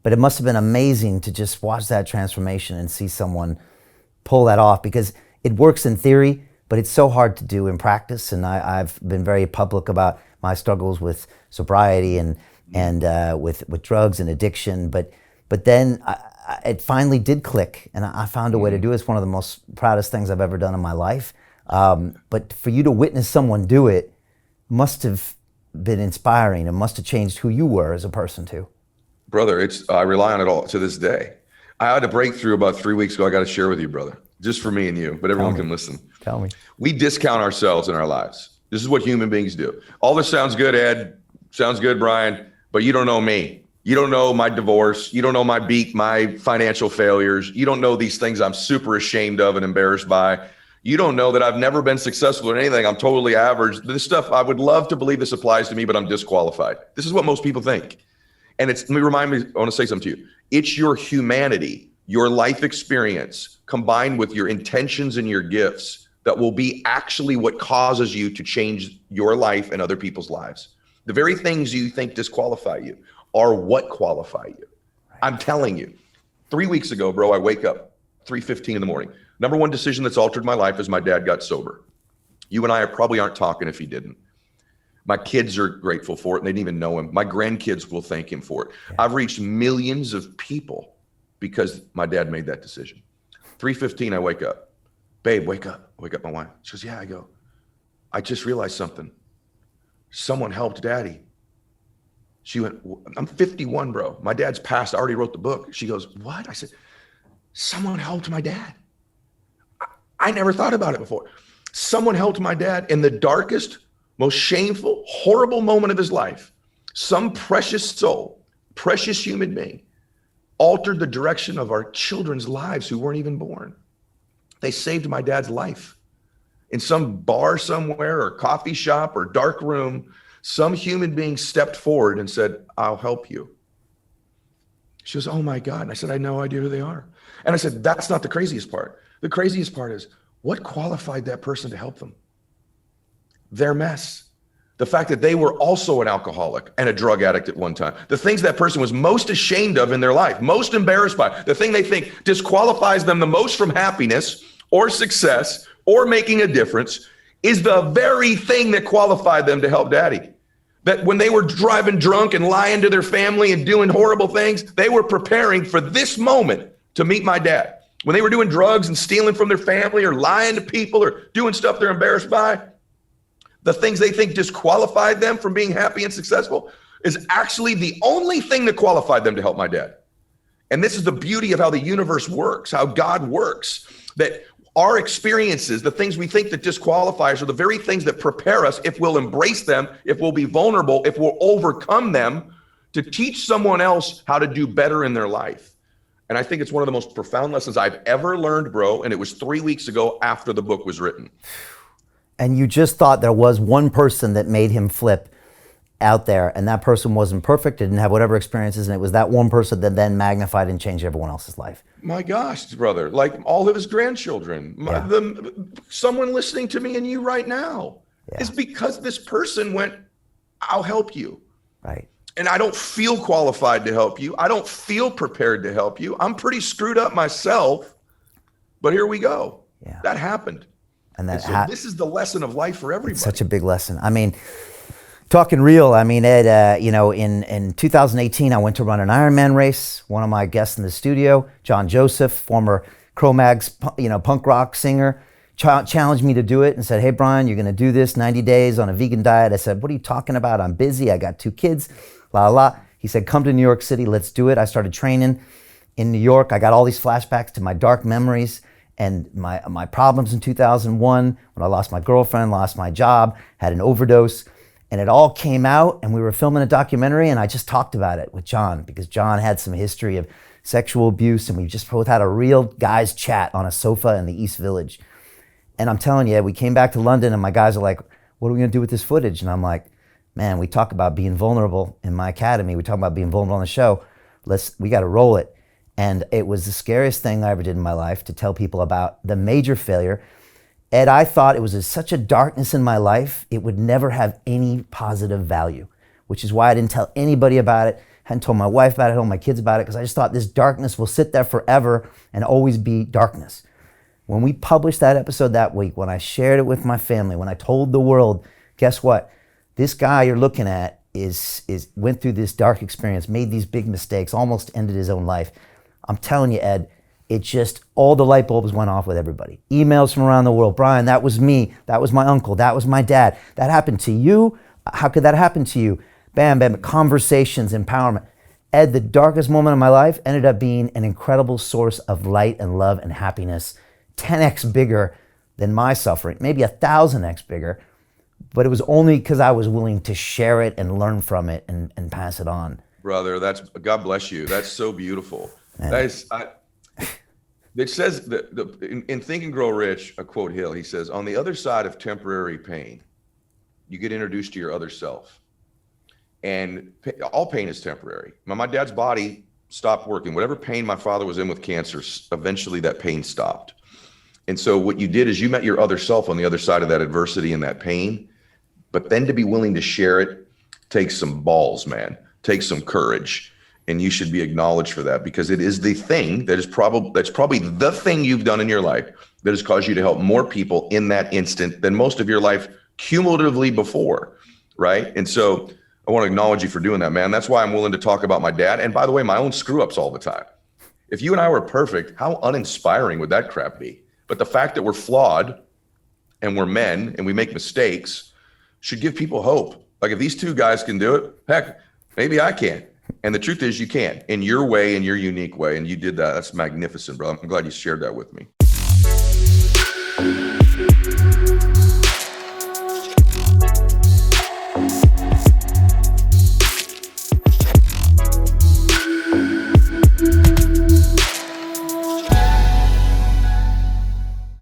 but it must have been amazing to just watch that transformation and see someone pull that off, because it works in theory, but it's so hard to do in practice. And I've been very public about my struggles with sobriety and with drugs and addiction. But then it finally did click, and I found a way to do it. It's one of the most proudest things I've ever done in my life. But for you to witness someone do it must have been inspiring. It must have changed who you were as a person too. Brother, I rely on it all to this day. I had a breakthrough about 3 weeks ago. I got to share with you, brother, just for me and you, but everyone can listen. Tell me. We discount ourselves in our lives. This is what human beings do. All this sounds good, Ed. Sounds good, Brian, but you don't know me. You don't know my divorce. You don't know my financial failures. You don't know these things I'm super ashamed of and embarrassed by. You don't know that I've never been successful in anything. I'm totally average. This stuff, I would love to believe this applies to me, but I'm disqualified. This is what most people think. And let me remind me, I want to say something to you. It's your humanity, your life experience, combined with your intentions and your gifts that will be actually what causes you to change your life and other people's lives. The very things you think disqualify you are what qualify you. Right. I'm telling you, 3 weeks ago, bro, I wake up 3:15 in the morning. Number one decision that's altered my life is my dad got sober. You and I probably aren't talking if he didn't. My kids are grateful for it, and they didn't even know him. My grandkids will thank him for it. Yeah. I've reached millions of people because my dad made that decision. 3:15, I wake up. Babe, wake up. I wake up my wife. She goes, yeah. I go, I just realized something. Someone helped daddy. She went, I'm 51, bro. My dad's passed. I already wrote the book. She goes, what? I said, someone helped my dad. I never thought about it before. Someone helped my dad in the darkest, most shameful, horrible moment of his life. Some precious soul, precious human being, altered the direction of our children's lives who weren't even born. They saved my dad's life. In some bar somewhere or coffee shop or dark room, some human being stepped forward and said, I'll help you. She goes, oh my God. And I said, I had no idea who they are. And I said, that's not the craziest part. The craziest part is what qualified that person to help them? Their mess. The fact that they were also an alcoholic and a drug addict at one time. The things that person was most ashamed of in their life, most embarrassed by, the thing they think disqualifies them the most from happiness or success or making a difference is the very thing that qualified them to help daddy. That when they were driving drunk and lying to their family and doing horrible things, they were preparing for this moment to meet my dad. When they were doing drugs and stealing from their family or lying to people or doing stuff they're embarrassed by, the things they think disqualified them from being happy and successful is actually the only thing that qualified them to help my dad. And this is the beauty of how the universe works, how God works, that our experiences, the things we think that disqualify us, are the very things that prepare us, if we'll embrace them, if we'll be vulnerable, if we'll overcome them, to teach someone else how to do better in their life. And I think it's one of the most profound lessons I've ever learned, bro. And it was 3 weeks ago after the book was written. And you just thought there was one person that made him flip out there, and that person wasn't perfect, didn't have whatever experiences, and it was that one person that then magnified and changed everyone else's life. My gosh, brother, like all of his grandchildren, someone listening to me and you right now is because this person went, I'll help you. Right. And I don't feel qualified to help you. I don't feel prepared to help you. I'm pretty screwed up myself, but here we go. Yeah. That happened. And this is the lesson of life for everybody. It's such a big lesson. I mean, talking real, I mean, Ed, in 2018, I went to run an Ironman race. One of my guests in the studio, John Joseph, former Cro-Mags, punk rock singer, challenged me to do it and said, hey, Brian, you're going to do this 90 days on a vegan diet. I said, what are you talking about? I'm busy. I got 2 kids, la, la, la. He said, come to New York City. Let's do it. I started training in New York. I got all these flashbacks to my dark memories and my problems in 2001 when I lost my girlfriend, lost my job, had an overdose. And it all came out, and we were filming a documentary, and I just talked about it with John because John had some history of sexual abuse, and we just both had a real guys chat on a sofa in the East Village. And I'm telling you, we came back to London, and my guys are like, what are we gonna do with this footage? And I'm like, man, we talk about being vulnerable in my academy. We talk about being vulnerable on the show. We gotta roll it. And it was the scariest thing I ever did in my life to tell people about the major failure. Ed, I thought it was such a darkness in my life, it would never have any positive value, which is why I didn't tell anybody about it. hadn't told my wife about it, told my kids about it, because I just thought this darkness will sit there forever and always be darkness. When we published that episode that week, when I shared it with my family, when I told the world, guess what? This guy you're looking at went through this dark experience, made these big mistakes, almost ended his own life. I'm telling you, Ed, it just, all the light bulbs went off with everybody. Emails from around the world. Brian, that was me. That was my uncle. That was my dad. That happened to you. How could that happen to you? Bam, bam, conversations, empowerment. Ed, the darkest moment of my life ended up being an incredible source of light and love and happiness, 10x bigger than my suffering, maybe 1,000x bigger. But it was only because I was willing to share it and learn from it and pass it on. Brother, God bless you. That's so beautiful. It says that in Think and Grow Rich, a quote Hill, he says, on the other side of temporary pain, you get introduced to your other self. And all pain is temporary. My dad's body stopped working. Whatever pain my father was in with cancer, eventually that pain stopped. And so what you did is you met your other self on the other side of that adversity and that pain. But then to be willing to share it takes some balls, man. Takes some courage. And you should be acknowledged for that, because it is the thing that's probably the thing you've done in your life that has caused you to help more people in that instant than most of your life cumulatively before, right? And so I want to acknowledge you for doing that, man. That's why I'm willing to talk about my dad. And by the way, my own screw ups all the time. If you and I were perfect, how uninspiring would that crap be? But the fact that we're flawed and we're men and we make mistakes should give people hope. Like, if these two guys can do it, heck, maybe I can. And the truth is you can, in your way, in your unique way. And you did that. That's magnificent, bro. I'm glad you shared that with me.